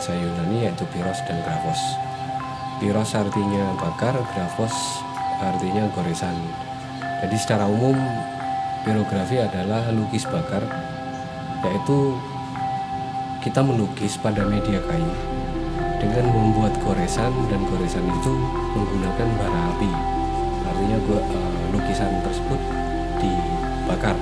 bahasa Yunani, yaitu Pyros dan Graphos. Pyros artinya bakar, Graphos artinya goresan. Jadi secara umum pirografi adalah lukis bakar, yaitu kita melukis pada media kayu dengan membuat goresan, dan goresan itu menggunakan bara api. Artinya lukisan tersebut dibakar.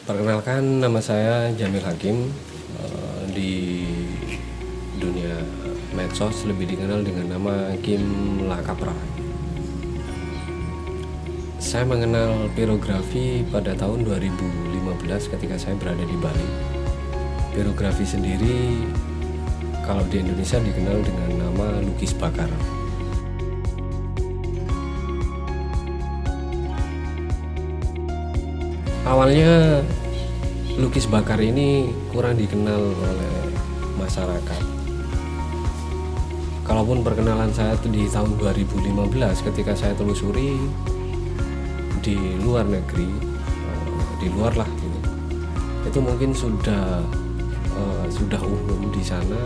Perkenalkan, nama saya Jamil Hakim. Di dunia medsos lebih dikenal dengan nama Kim Lakapra. Saya mengenal pirografi pada tahun 2015 ketika saya berada di Bali. Pirografi sendiri kalau di Indonesia dikenal dengan nama lukis bakar. Awalnya lukis bakar ini kurang dikenal oleh masyarakat. Kalaupun perkenalan saya itu di tahun 2015 ketika saya telusuri di luar negeri, di luar lah gitu, itu mungkin sudah umum di sana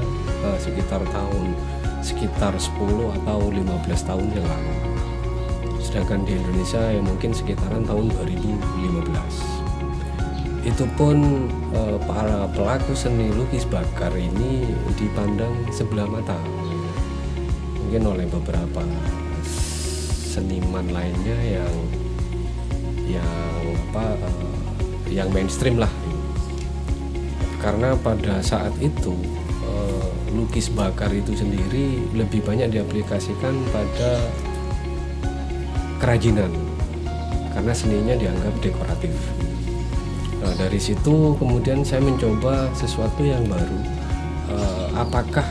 sekitar 10 atau 15 tahun yang lalu. Sedangkan di Indonesia ya mungkin sekitaran tahun 2015. Itu pun para pelaku seni lukis bakar ini dipandang sebelah mata, mungkin oleh beberapa seniman lainnya yang mainstream lah. Karena pada saat itu lukis bakar itu sendiri lebih banyak diaplikasikan pada kerajinan, karena seninya dianggap dekoratif. Nah, dari situ kemudian saya mencoba sesuatu yang baru. Apakah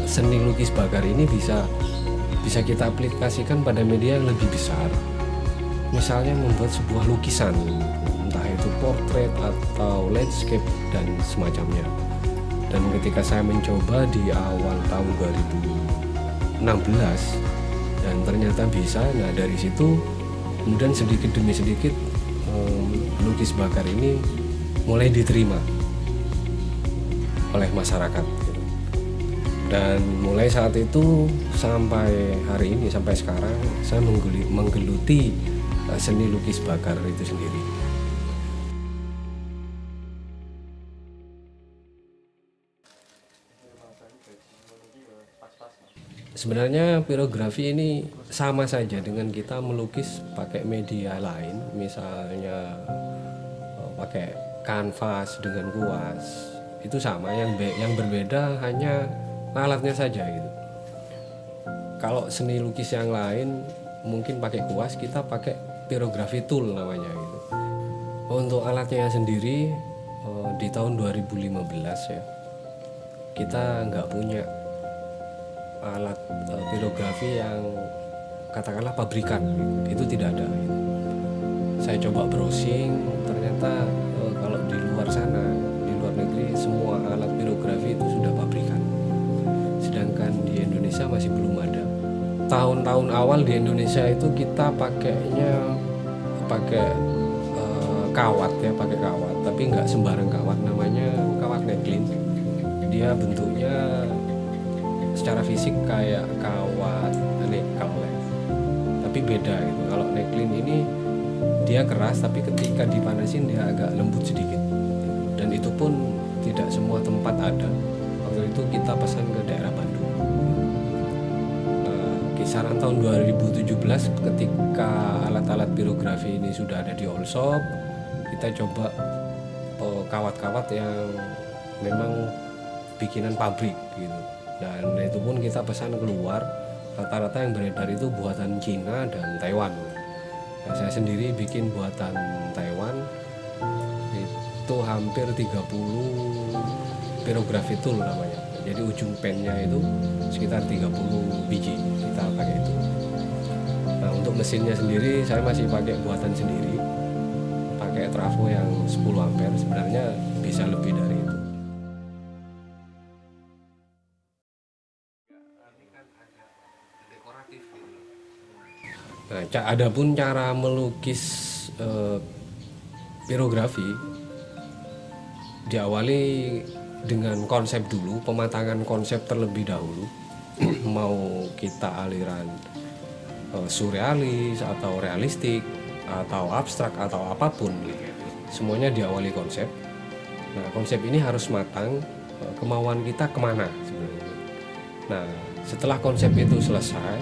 seni lukis bakar ini bisa kita aplikasikan pada media yang lebih besar? Misalnya membuat sebuah lukisan, entah itu portrait atau landscape dan semacamnya. Dan ketika saya mencoba di awal tahun 2016 dan ternyata bisa, nah dari situ kemudian sedikit demi sedikit lukis bakar ini mulai diterima oleh masyarakat, dan mulai saat itu sampai hari ini, sampai sekarang saya menggeluti seni lukis bakar itu sendiri. Sebenarnya pirografi ini sama saja dengan kita melukis pakai media lain, misalnya pakai kanvas dengan kuas. Itu sama, yang berbeda hanya alatnya saja gitu. Kalau seni lukis yang lain mungkin pakai kuas, kita pakai pirografi tool namanya gitu. Untuk alatnya sendiri di tahun 2015 ya, kita nggak punya alat pirografi yang katakanlah pabrikan gitu. Itu tidak ada gitu. Saya coba browsing, ternyata kalau di luar sana, di luar negeri, semua alat pirografi itu sudah pabrikan, sedangkan di Indonesia masih belum ada. Tahun-tahun awal di Indonesia itu kita pakai kawat ya, pakai kawat, tapi nggak sembarang kawat, namanya kawat necklin. Dia bentuknya secara fisik kayak kawat nikel ya, tapi beda gitu. Kalau necklin ini dia keras, tapi ketika dipanasin dia agak lembut sedikit, dan itu pun tidak semua tempat ada. Waktu itu kita pesan ke daerah Bandung. Kisaran tahun 2017 ketika alat-alat pirografi ini sudah ada di all shop, kita coba kawat-kawat yang memang bikinan pabrik gitu. Dan itu pun kita pesan keluar, rata-rata yang beredar itu buatan Cina dan Taiwan. Nah, saya sendiri bikin buatan Taiwan, itu hampir 30 pirografi tool namanya. Jadi ujung pennya itu sekitar 30 biji kita pakai itu. Nah, untuk untuk mesinnya sendiri saya masih pakai buatan sendiri, pakai trafo yang 10 ampere, sebenarnya bisa lebih dari itu. Nah, adapun cara melukis pirografi diawali dengan konsep dulu, pematangan konsep terlebih dahulu. Mau kita aliran surrealis atau realistik atau abstrak atau apapun, semuanya diawali konsep. Nah, konsep ini harus matang, kemauan kita kemana sebenarnya. Nah, setelah konsep itu selesai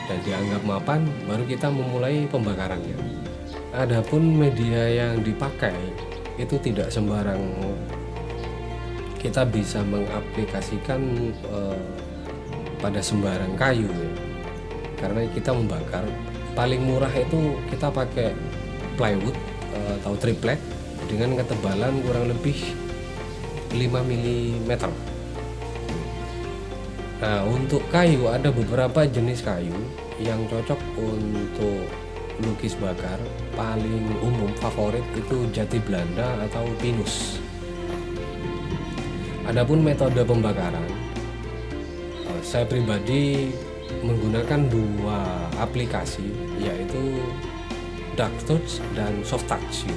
dan dianggap mapan, baru kita memulai pembakarannya. Adapun media yang dipakai itu tidak sembarang kita bisa mengaplikasikan pada sembarang kayu ya. Karena kita membakar paling murah itu kita pakai plywood atau triplek dengan ketebalan kurang lebih 5 mm. Nah, untuk kayu ada beberapa jenis kayu yang cocok untuk lukis bakar. Paling umum favorit itu jati Belanda atau pinus. Adapun metode pembakaran, saya pribadi menggunakan 2 aplikasi, yaitu dark touch dan soft touch.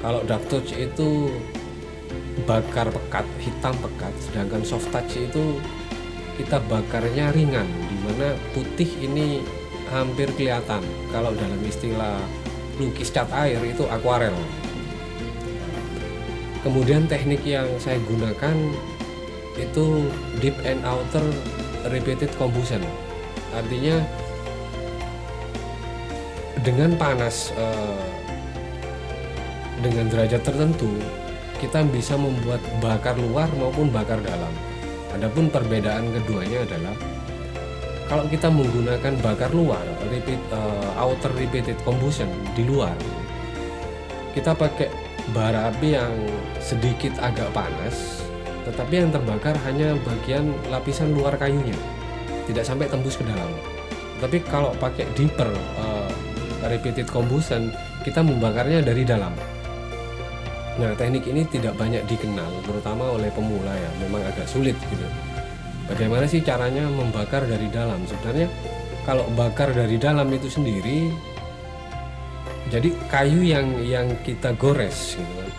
Kalau dark touch itu bakar pekat, hitam pekat, sedangkan soft touch itu kita bakarnya ringan, dimana putih ini hampir kelihatan. Kalau dalam istilah lukis cat air itu akuarel. Kemudian teknik yang saya gunakan itu deep and outer repeated combustion. Artinya dengan panas dengan derajat tertentu kita bisa membuat bakar luar maupun bakar dalam. Adapun perbedaan keduanya adalah kalau kita menggunakan bakar luar, outer repeated combustion di luar, kita pakai bara api yang sedikit agak panas, tetapi yang terbakar hanya bagian lapisan luar kayunya, tidak sampai tembus ke dalam. Tapi kalau pakai deeper repeated combustion, kita membakarnya dari dalam. Nah, teknik ini tidak banyak dikenal, terutama oleh pemula ya, memang agak sulit gitu. Bagaimana sih caranya membakar dari dalam? Sebenarnya kalau bakar dari dalam itu sendiri, jadi kayu yang kita gores gitu kan,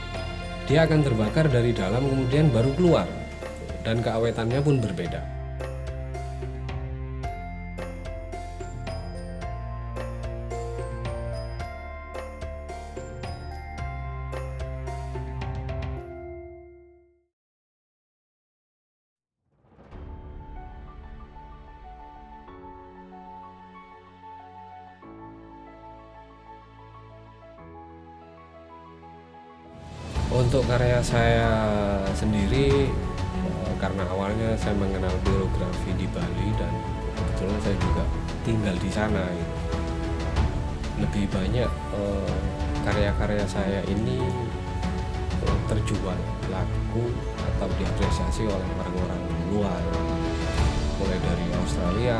dia akan terbakar dari dalam kemudian baru keluar, dan keawetannya pun berbeda. Untuk karya saya sendiri, karena awalnya saya mengenal pirografi di Bali dan kebetulan saya juga tinggal di sana gitu. Lebih banyak karya-karya saya ini terjual, laku atau diapresiasi oleh orang-orang luar, mulai dari Australia,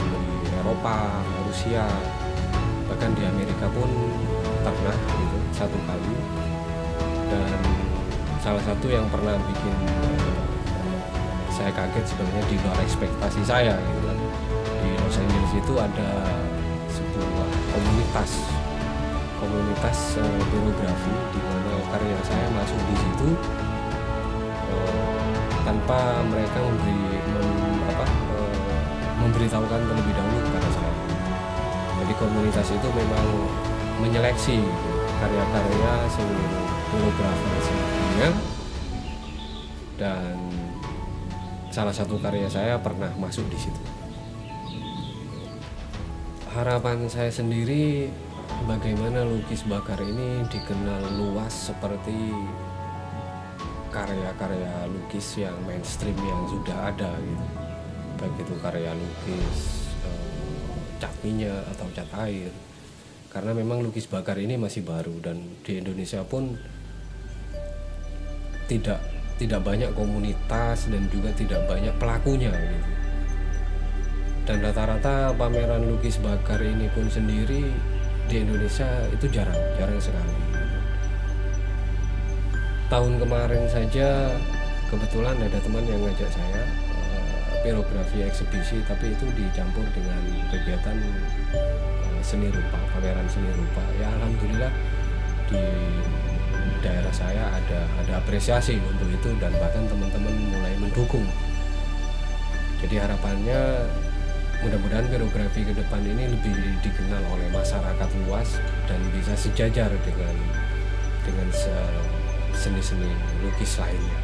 dari Eropa, Rusia, bahkan di Amerika pun pernah gitu, 1 kali. Dan salah satu yang pernah bikin saya kaget sebenarnya di luar ekspektasi saya gitu kan. Di Los Angeles itu ada sebuah komunitas pirografi di mana karya saya masuk di situ tanpa mereka memberitahukan terlebih dahulu kepada saya. Jadi komunitas itu memang menyeleksi gitu, karya-karya seluruh pirografer semuanya, dan salah satu karya saya pernah masuk di situ. Harapan saya sendiri, bagaimana lukis bakar ini dikenal luas seperti karya-karya lukis yang mainstream yang sudah ada gitu, baik itu karya lukis cat minyak atau cat air. Karena memang lukis bakar ini masih baru dan di Indonesia pun tidak banyak komunitas dan juga tidak banyak pelakunya gitu. Dan rata-rata pameran lukis bakar ini pun sendiri di Indonesia itu jarang sekali. Tahun kemarin saja kebetulan ada teman yang ngajak saya pirografi eksibisi, tapi itu dicampur dengan kegiatan seni rupa, pameran seni rupa. Ya alhamdulillah di daerah saya ada apresiasi untuk itu, dan bahkan teman-teman mulai mendukung. Jadi harapannya mudah-mudahan pirografi ke depan ini lebih dikenal oleh masyarakat luas dan bisa sejajar dengan seni-seni lukis lainnya.